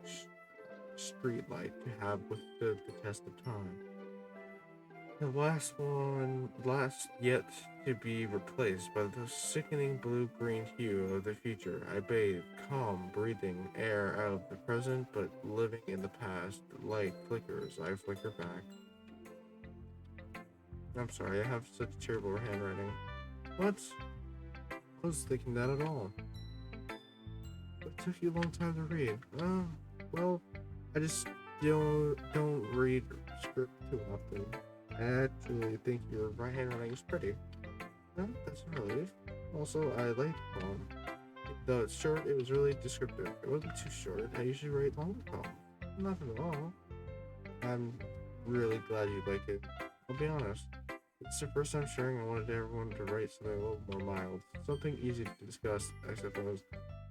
street light to have withstood the test of time. The last yet to be replaced by the sickening blue-green hue of the future. I bathe, calm, breathing air out of the present, but living in the past. Light flickers, I flicker back. I'm sorry, I have such terrible handwriting. What? I was thinking that at all. It took you a long time to read. Well, I just don't read script too often. I actually think your right handwriting is pretty. No, that's a relief. Also, I like the poem. Though it's short, it was really descriptive. It wasn't too short. I usually write longer poems. Nothing at all. I'm really glad you like it. I'll be honest. It's the first time sharing. I wanted everyone to write something a little more mild. Something easy to discuss, I suppose.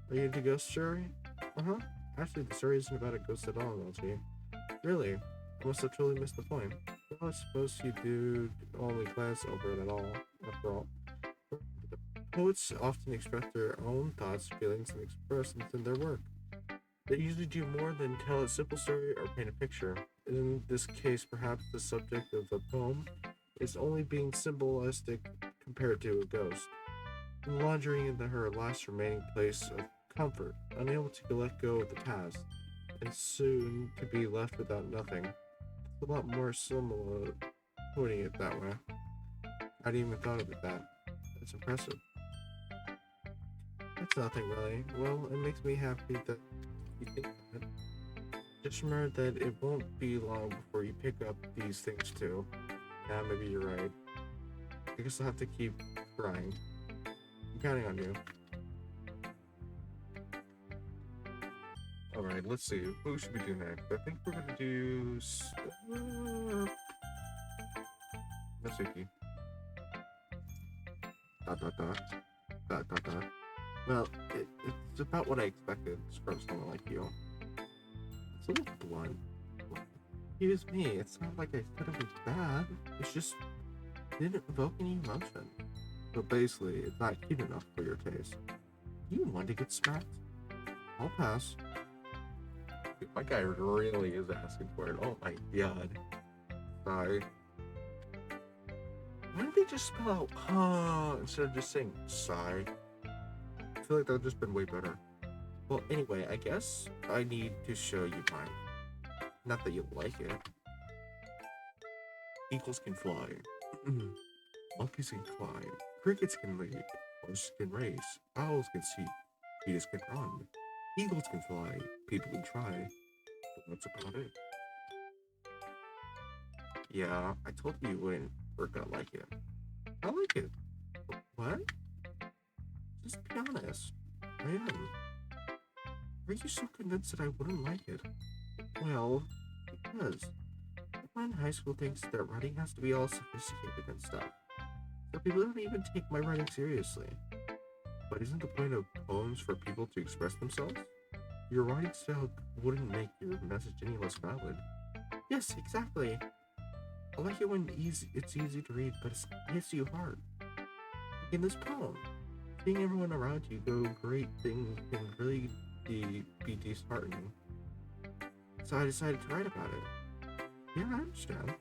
Are you into ghost story? Uh-huh. Actually, the story isn't about a ghost at all, Ddlc. Really? I must have totally missed the point. Well, I suppose you do only glance over it at all, after all. Poets often express their own thoughts, feelings, and expressions in their work. They usually do more than tell a simple story or paint a picture. In this case, perhaps the subject of the poem is only being symbolistic compared to a ghost, wandering into her last remaining place of comfort, unable to let go of the past, and soon to be left without nothing. It's a lot more similar putting it that way. I hadn't even thought of it that. That's impressive. That's nothing really. Well, it makes me happy that you think that. Just remember that it won't be long before you pick up these things too. Yeah, maybe you're right. I guess I'll have to keep trying. I'm counting on you. Alright, let's see. Who should we do next? I think we're gonna do... Natsuki. Dot dot dot. Dot dot dot. Well, it's about what I expected from someone like you. It's a little blunt. Excuse me, it's not like I said it was bad. It's just didn't evoke any emotion. So basically, it's not cute enough for your taste. You want to get smacked? I'll pass. Dude, my guy really is asking for it. Oh my god. Sigh. Why did they just spell out instead of just saying sigh? I feel like that would just been way better. Well, anyway, I guess I need to show you mine. Not that you like it. Eagles can fly. Monkeys can climb. Crickets can leap. Horses can race. Owls can see. Cheetahs can run. Eagles can fly. People can try. But that's about it. Yeah, I told you wouldn't or gonna like it. I like it. What? Just be honest. I am. Are you so convinced that I wouldn't like it? Well, because everyone in high school thinks that writing has to be all sophisticated and stuff. So people don't even take my writing seriously. But isn't the point of poems for people to express themselves? Your writing style wouldn't make your message any less valid. Yes, exactly. I like it when it's easy to read, but it hits you hard. Like in this poem, seeing everyone around you go great things can really be disheartening. So I decided to write about it. Yeah, I understand.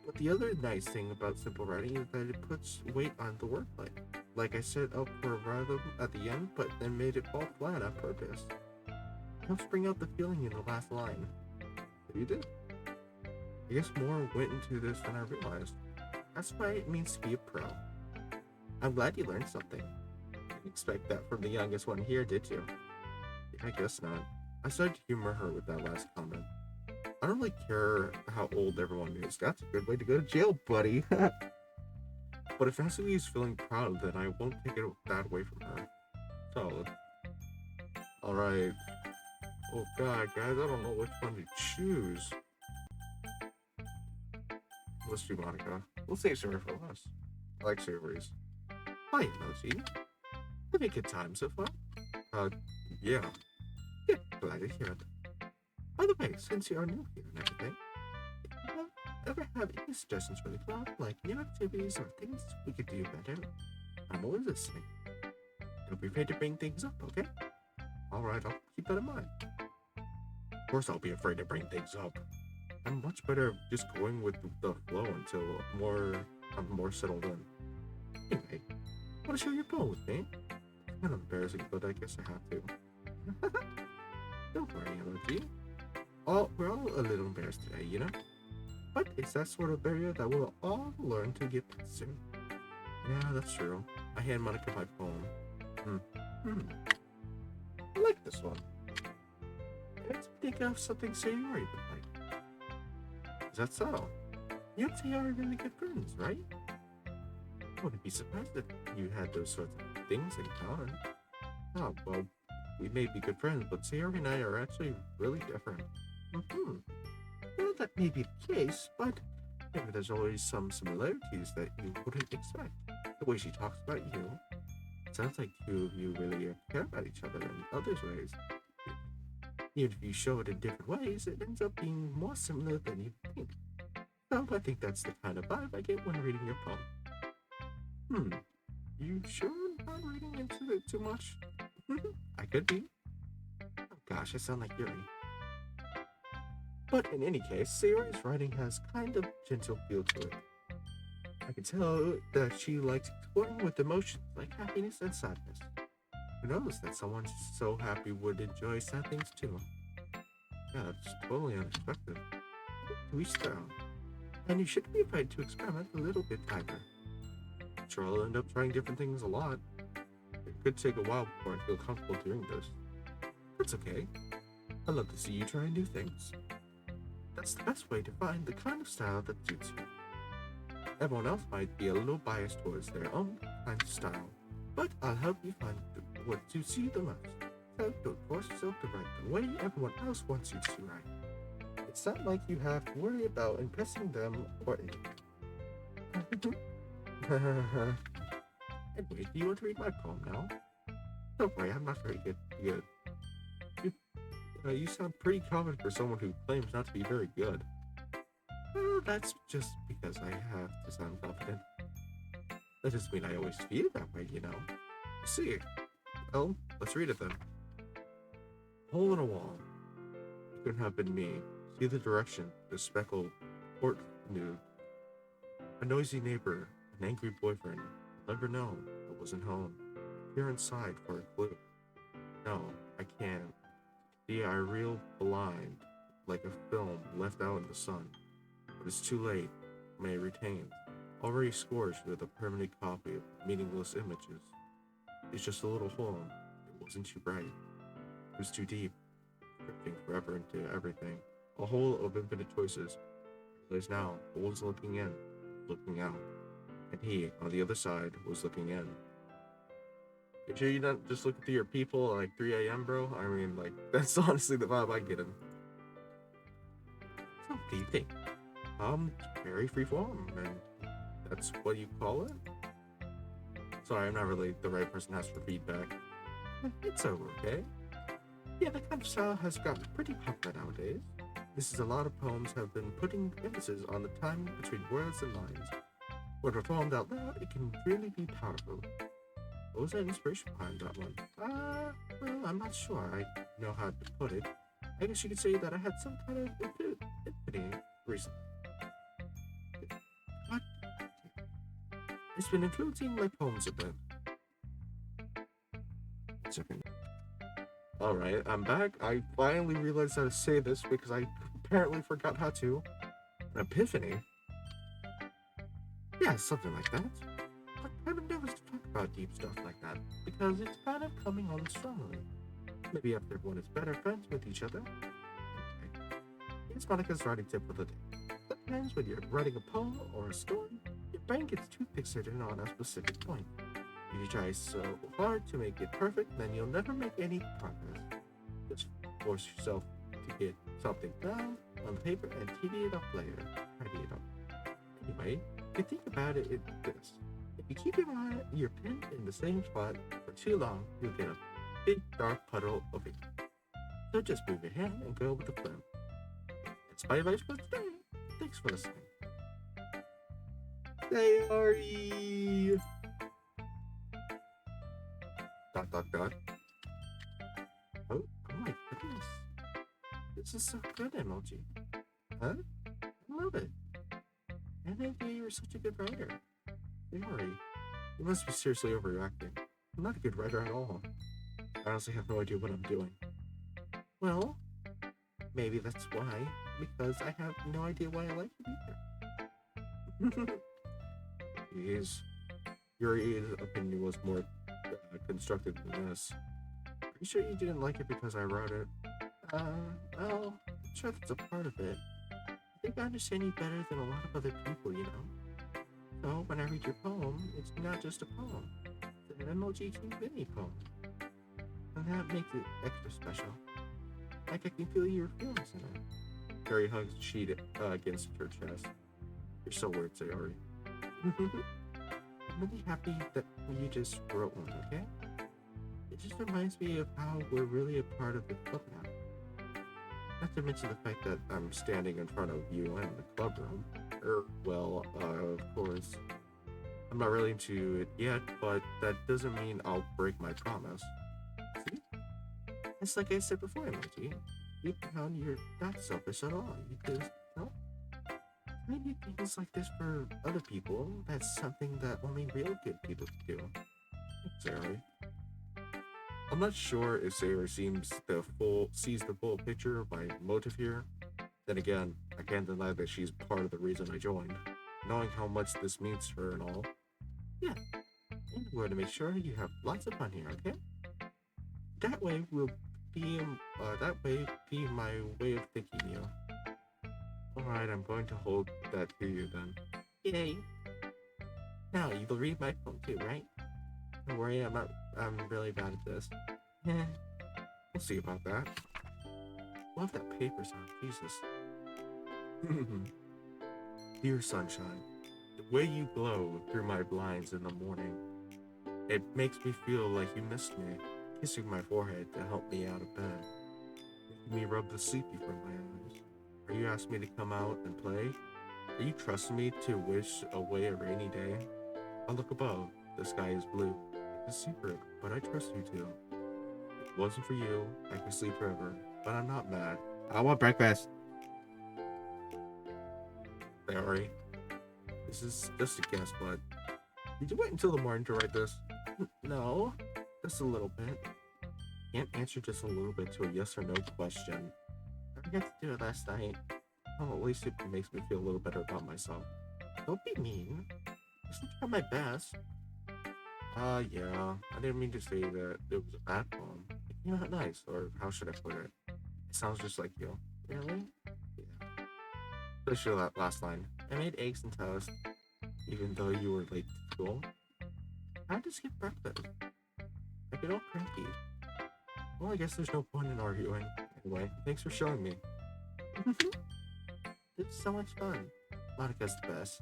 But the other nice thing about simple writing is that it puts weight on the wordplay. Like I set up for a rhythm at the end, but then made it fall flat on purpose. It helps bring out the feeling in the last line. So you did. I guess more went into this than I realized. That's why it means to be a pro. I'm glad you learned something. Didn't expect that from the youngest one here, did you? I guess not. I started to humor her with that last comment. I don't really care how old everyone is. That's a good way to go to jail, buddy. But if Natsuki is feeling proud, then I won't take that away from her. Solid. Alright. Oh god, guys, I don't know which one to choose. Let's do Monica. We'll save Sarah for last. I like savories. Hi, Nosy. Having a good time so far? Yeah. Yeah, glad to hear it. By the way, since you are new here and everything, if you ever have any suggestions for the club, like new activities or things we could do better, I'm always listening. Don't be afraid to bring things up, okay? Alright, I'll keep that in mind. Of course I'll be afraid to bring things up. I'm much better just going with the flow until I'm more settled in. Anyway, want to share your poem with me? It's kind of embarrassing, but I guess I have to. Don't worry, LG. Oh, we're all a little embarrassed today, you know? But it's that sort of barrier that we'll all learn to get past soon. Yeah, that's true. I hand Monica my poem. Hmm. I like this one. It makes me think of something Sayori would like. Is that so? You and Sayori are really good friends, right? I wouldn't be surprised if you had those sorts of things in common. Oh, well, we may be good friends, but Sayori and I are actually really different. Mm-hmm. Well, that may be the case, but maybe there's always some similarities that you wouldn't expect. The way she talks about you, it sounds like two of you really care about each other in other ways. Even if you show it in different ways, it ends up being more similar than you think. So I think that's the kind of vibe I get when reading your poem. You sure I'm not reading into it too much? I could be. Oh gosh, I sound like Yuri. But in any case, Sayori's writing has kind of gentle feel to it. I can tell that she likes exploring with emotions like happiness and sadness. Who knows that someone so happy would enjoy sad things too? Yeah, that's totally unexpected. To each their own. And you shouldn't be afraid to experiment a little bit either. Sure, I'll end up trying different things a lot. It could take a while before I feel comfortable doing this. That's okay. I love to see you try new things. That's the best way to find the kind of style that suits you. Everyone else might be a little biased towards their own kind of style, but I'll help you find what suits you the most. So don't force yourself to write the way everyone else wants you to write. It's not like you have to worry about impressing them or anything. Anyway, do you want to read my poem now? Don't worry, I'm not very good. You sound pretty confident for someone who claims not to be very good. Well, that's just because I have to sound confident. That doesn't mean I always feel that way, you know. I see. Well, let's read it then. Hole in a wall. It couldn't have been me. See the direction, the speckled port nude. A noisy neighbor, an angry boyfriend. I'll never know I wasn't home. Peer inside for a clue. No, I can't. See, I reel blind, like a film left out in the sun. But it's too late. May retain. Already scorched with a permanent copy of meaningless images. It's just a little hole. It wasn't too bright. It was too deep, drifting forever into everything. A hole of infinite choices. There's now, the was looking in, looking out. And he, on the other side, was looking in. Make sure you don't just look through your people at like 3 a.m., bro. I mean, like, that's honestly the vibe I get in. So, what do you think? Very freeform, and that's what you call it? Sorry, I'm not really the right person to ask for feedback. It's okay. Yeah, that kind of style has gotten pretty popular nowadays. This is a lot of poems have been putting emphasis on the timing between words and lines. When performed out loud, it can really be powerful. What was that inspiration behind that one? Well, I'm not sure I know how to put it. I guess you could say that I had some kind of epiphany recently. What? It's been influencing my poems a bit. Second. Alright, I'm back. I finally realized how to say this because I apparently forgot how to. An epiphany? Yeah, something like that. But I'm nervous to talk about deep stuff like that because it's kind of coming on strongly. Maybe after everyone is better friends with each other. Okay. Here's Monica's writing tip for the day. Sometimes when you're writing a poem or a story, your brain gets too fixated on a specific point. If you try so hard to make it perfect, then you'll never make any progress. Just force yourself to get something down on the paper and tidy it up later. Tidy it up. Anyway, if you think about it, it's this. If you keep your pen in the same spot for too long, you'll get a big dark puddle of ink. So just move your hand and go with the flow. That's my advice for today. Thanks for listening. Sayori! Dot dot dot. Oh my goodness. This is so good, emoji. Huh? I love it. And I knew you were such a good writer. Sorry. You must be seriously overreacting. I'm not a good writer at all. I honestly have no idea what I'm doing. Well, maybe that's why because I have no idea why I like it either. Your opinion was more constructive than this. Are you sure you didn't like it because I wrote it? Well, I'm sure that's a part of it. I think I understand you better than a lot of other people, you know? So, when I read your poem, it's not just a poem. It's an MLG King Vinny poem. And that makes it extra special. Like I can feel your feelings in it. Carrie hugs the sheet against her chest. You're so weird, Sayori. I'm really happy that you just wrote one, okay? It just reminds me of how we're really a part of the club now. Not to mention the fact that I'm standing in front of you in the club room. Of course. I'm not really into it yet, but that doesn't mean I'll break my promise. See? It's like I said before, Emoji. Deep down, you're not selfish at all. You just, you know, maybe things like this for other people, that's something that only real good people can do. Sayori. I'm not sure if Sayori sees the full picture of my motive here. Then again, I can't deny that she's part of the reason I joined. Knowing how much this means to her and all. Yeah, and we're to make sure you have lots of fun here, okay? That way be my way of thinking you. Alright, I'm going to hold that to you then. Yay! Now you'll read my poem too, right? Don't worry, I'm really bad at this. We'll see about that. Love that paper sound, Jesus. Dear sunshine, the way you glow through my blinds in the morning, it makes me feel like you missed me, kissing my forehead to help me out of bed, making me rub the sleepy from my eyes. Are you asking me to come out and play? Are you trusting me to wish away a rainy day? I look above, the sky is blue. It's a secret, but I trust you too. If it wasn't for you, I could sleep forever, but I'm not mad. I want breakfast. Sorry. This is just a guess, but did you wait until the morning to write this? No. Just a little bit. Can't answer just a little bit to a yes or no question. I forgot to do it last night. Well, at least it makes me feel a little better about myself. Don't be mean. I still try my best. Yeah. I didn't mean to say that it was a bad poem. You're not nice, or how should I put it? It sounds just like you. Really? Yeah. Especially that last line. I made eggs and toast. Even though you were late to school? I just skip breakfast. I get all cranky. Well, I guess there's no point in arguing. Anyway, thanks for showing me. It's so much fun. Monica's the best.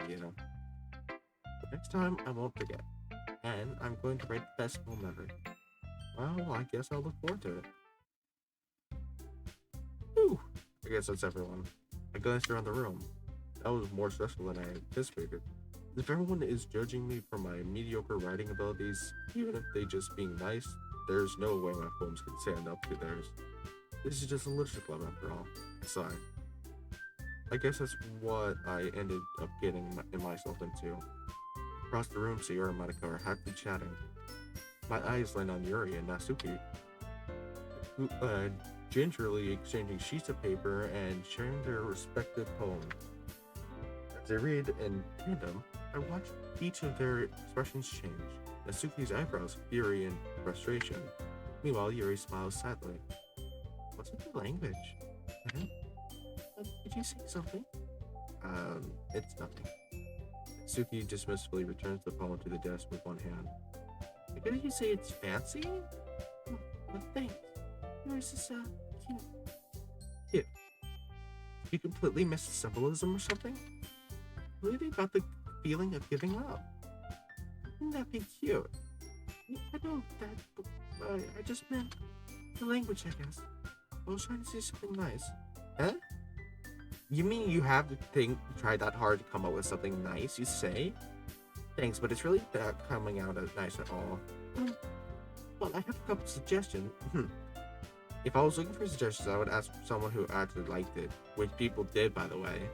Yeah. But next time, I won't forget. And I'm going to write the best poem ever. Well, I guess I'll look forward to it. Whew. I guess that's everyone. I glanced around the room. That was more stressful than I anticipated. If everyone is judging me for my mediocre writing abilities, even if they just being nice, there's no way my poems can stand up to theirs. This is just a literature club after all. I sigh. I guess that's what I ended up getting myself into. Across the room, Sayori and Monica are happily chatting. My eyes land on Yuri and Natsuki, who, gingerly exchanging sheets of paper and sharing their respective poems. As they read in tandem, I watch each of their expressions change. Natsuki's eyebrows fury and frustration. Meanwhile, Yuri smiles sadly. What's with the language? Did you say something? It's nothing. Natsuki dismissively returns the poem to the desk with one hand. Did you say it's fancy? Oh, but thanks. Yours is, cute. Cute. You completely missed the symbolism or something? What do you about the feeling of giving up? Wouldn't that be cute? I know that, but I just meant the language, I guess. I was trying to say something nice. Huh? You mean you have to try that hard to come up with something nice, you say? Thanks, but it's really not coming out as nice at all. Well, I have a couple suggestions. If I was looking for suggestions, I would ask someone who actually liked it, which people did, by the way.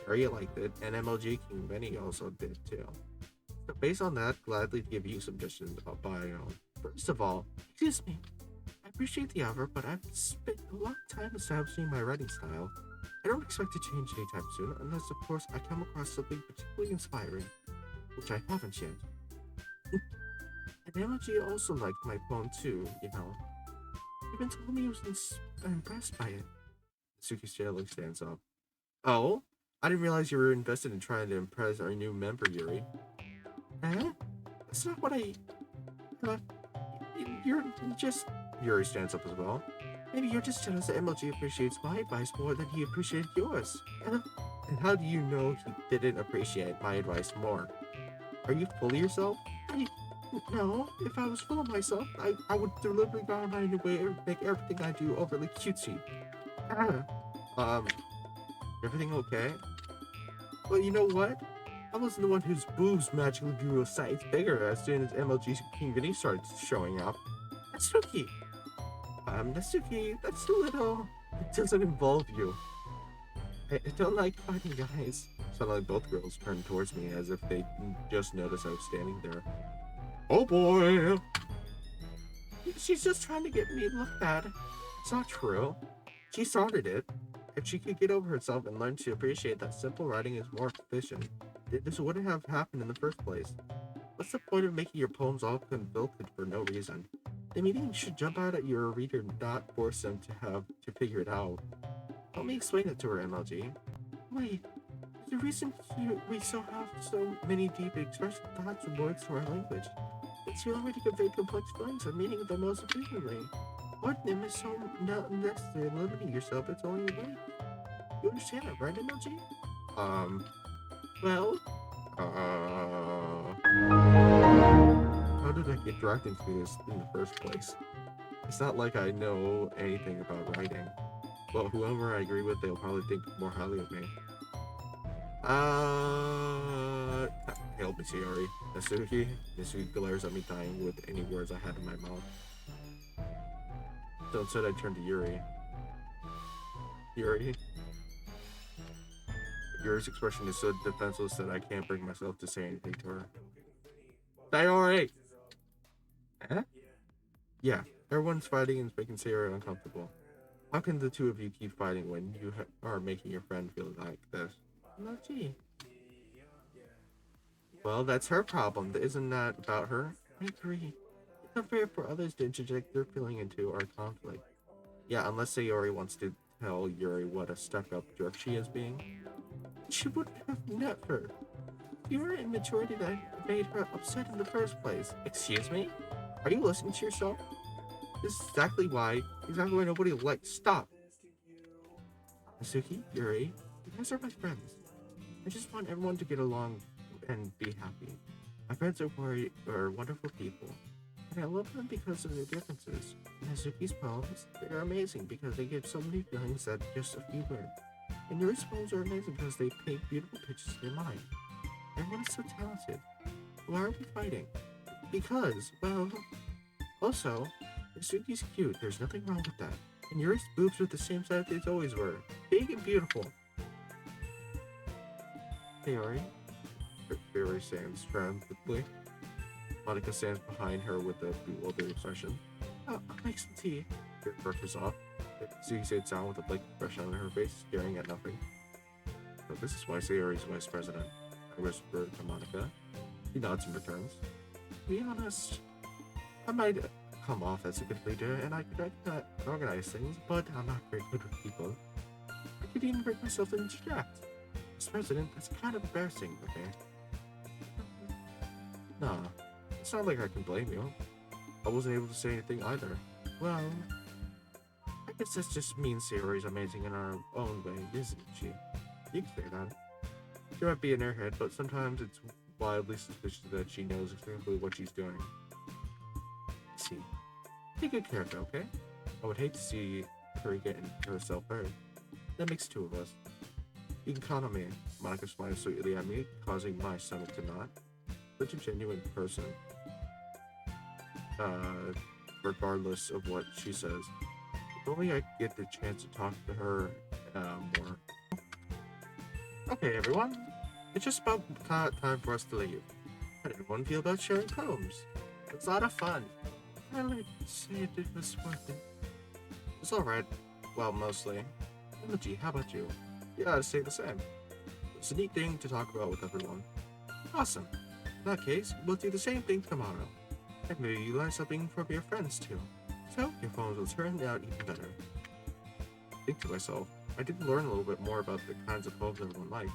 Arya liked it, and MLG King Benny also did too. So based on that, gladly give you suggestions about my own. First of all, excuse me, I appreciate the offer, but I've spent a lot of time establishing my writing style. I don't expect to change anytime soon, unless, of course, I come across something particularly inspiring, which I haven't yet. And Emoji also liked my poem too, you know. He even told me he was impressed by it. Suki's jailer stands up. Oh? I didn't realize you were invested in trying to impress our new member, Yuri. Eh? That's not what I... Uh, you're just... Yuri stands up as well. Maybe you're just jealous that MLG appreciates my advice more than he appreciated yours. And how do you know he didn't appreciate my advice more? Are you full of yourself? No, if I was full of myself, I would deliberately go out of my way and make everything I do overly cutesy. Everything okay? Well, you know what? I wasn't the one whose boobs magically grew a size bigger as soon as MLG's King Vinny started showing up. Natsuki! Natsuki, that's a little... It doesn't involve you. I don't like fighting guys. Suddenly both girls turned towards me as if they just noticed I was standing there. Oh boy! She's just trying to get me to look bad. It's not true. She started it. If she could get over herself and learn to appreciate that simple writing is more efficient, this wouldn't have happened in the first place. What's the point of making your poems all convoluted for no reason? The meaning should jump out at your reader, not force them to figure it out. Help me explain it to her, MLG. Wait, the reason we so have so many deep expressive thoughts and words to our language. It's the only way to convey complex feelings and meaning them most efficiently. Ordinary is so not necessary in limiting yourself, it's only a way. You understand that, right, MLG? Well? How did I get dragged into this in the first place? It's not like I know anything about writing. Well, whoever I agree with, they'll probably think more highly of me. Help me, Sayori. Natsuki glares at me dying with any words I had in my mouth. So instead I turned to Yuri. Yuri's expression is so defenseless that I can't bring myself to say anything to her. Sayori! Eh? Yeah, everyone's fighting and making Sayori uncomfortable. How can the two of you keep fighting when you are making your friend feel like this? No, gee. Well, that's her problem. Isn't that about her? I agree. It's unfair for others to interject their feeling into our conflict. Yeah, unless Sayori wants to tell Yuri what a stuck-up jerk she is being. She wouldn't have never. Your immaturity that made her upset in the first place. Excuse me? Are you listening to yourself? This is exactly why nobody likes. Stop! Natsuki, Yuri, you guys are my friends. I just want everyone to get along and be happy. My friends are wonderful people, and I love them because of their differences. Natsuki's poems, they're amazing because they give so many feelings that just a few words. And Yuri's poems are amazing because they paint beautiful pictures in your mind. Everyone is so talented. Why are we fighting? Because, well, also, Natsuki's cute. There's nothing wrong with that. And Yuri's boobs are the same size they always were. Big and beautiful. Sayori? Yuri stands triumphantly. Monica stands behind her with a bewildered expression. I'll make some tea. Her brushes off. Suki sits down with a blank expression on her face, staring at nothing. So this is why Sayori's vice president. I whisper to Monica. She nods and returns. To be honest, I might come off as a good leader and I could organize things, but I'm not very good with people. I could even bring myself to distract. As president, that's kind of embarrassing, okay? Nah, it's not like I can blame you. I wasn't able to say anything either. Well, I guess that just means Sayori's amazing in her own way, isn't she? You can say that. She might be an airhead, but sometimes it's wildly suspicious that she knows exactly what she's doing. See, take good care of her, okay? I would hate to see her get herself hurt. That makes two of us. You can count on me. Monica smiles sweetly at me, causing my stomach to knot. Such a genuine person. Regardless of what she says. If only I get the chance to talk to her more. Okay, everyone. It's just about time for us to leave. How did everyone feel about sharing poems? It was a lot of fun. I like to say it was worth it. It's alright. Well, mostly. Ddlc, how about you? Yeah, I'd say the same. It's a neat thing to talk about with everyone. Awesome. In that case, we'll do the same thing tomorrow. And maybe you learn something from your friends too. So your phones will turn out even better. Think to myself, I did learn a little bit more about the kinds of poems everyone likes.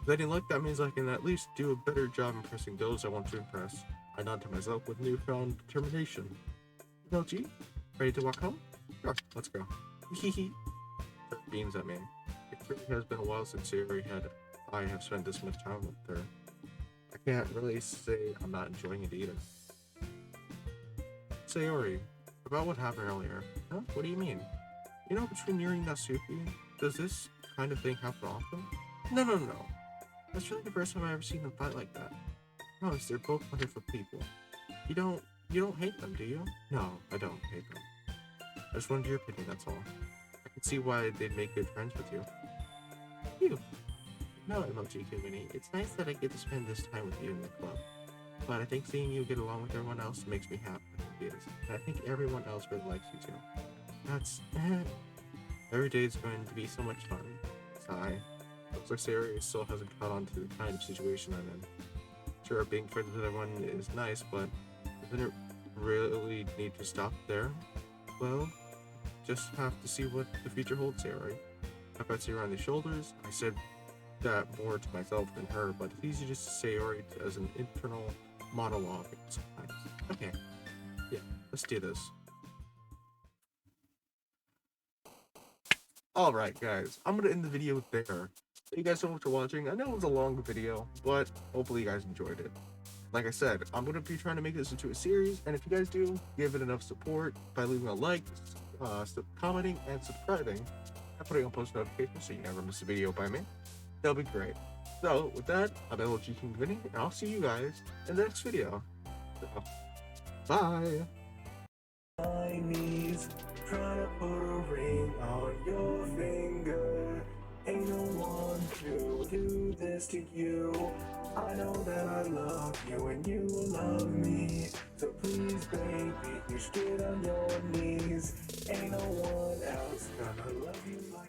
If I didn't like, that means I can at least do a better job impressing those I want to impress. I nod to myself with newfound determination. Ddlc, ready to walk home? Sure, let's go. Hehe. Beams at me. It really has been a while since I have spent this much time with her. I can't really say I'm not enjoying it either. Sayori, about what happened earlier. Huh? What do you mean? You know, between Yuri and Natsuki, does this kind of thing happen often? No. That's really the first time I've ever seen them fight like that. No, they're both wonderful people. You don't hate them, do you? No, I don't hate them. I just wanted your opinion, that's all. I can see why they'd make good friends with you. You. No, Emoji Community, it's nice that I get to spend this time with you in the club. But I think seeing you get along with everyone else makes me happy. And I think everyone else really likes you too. That's... Every day is going to be so much fun. Sigh. Looks like Sayori still hasn't caught on to the kind of situation I'm in. Sure, being friends with everyone is nice, but doesn't it really need to stop there? Well, just have to see what the future holds, Sayori. I pat Sayori on the shoulders. I said that more to myself than her, but it's easy just to say Sayori as an internal monologue sometimes. Okay, yeah, let's do this. Alright guys, I'm gonna end the video there. Thank you guys so much for watching. I know it was a long video, but hopefully you guys enjoyed it. Like I said, I'm gonna be trying to make this into a series, and if you guys do, give it enough support by leaving a like, commenting, and subscribing, and putting on post notifications so you never miss a video by me. That'll be great. So, with that, I'm Ddlc King Vinny, and I'll see you guys in the next video. So, bye! My knees, trying to put a ring on your finger. Ain't no one to do this to you. I know that I love you and you love me. So please, baby, you should get on your knees. Ain't no one else gonna love you like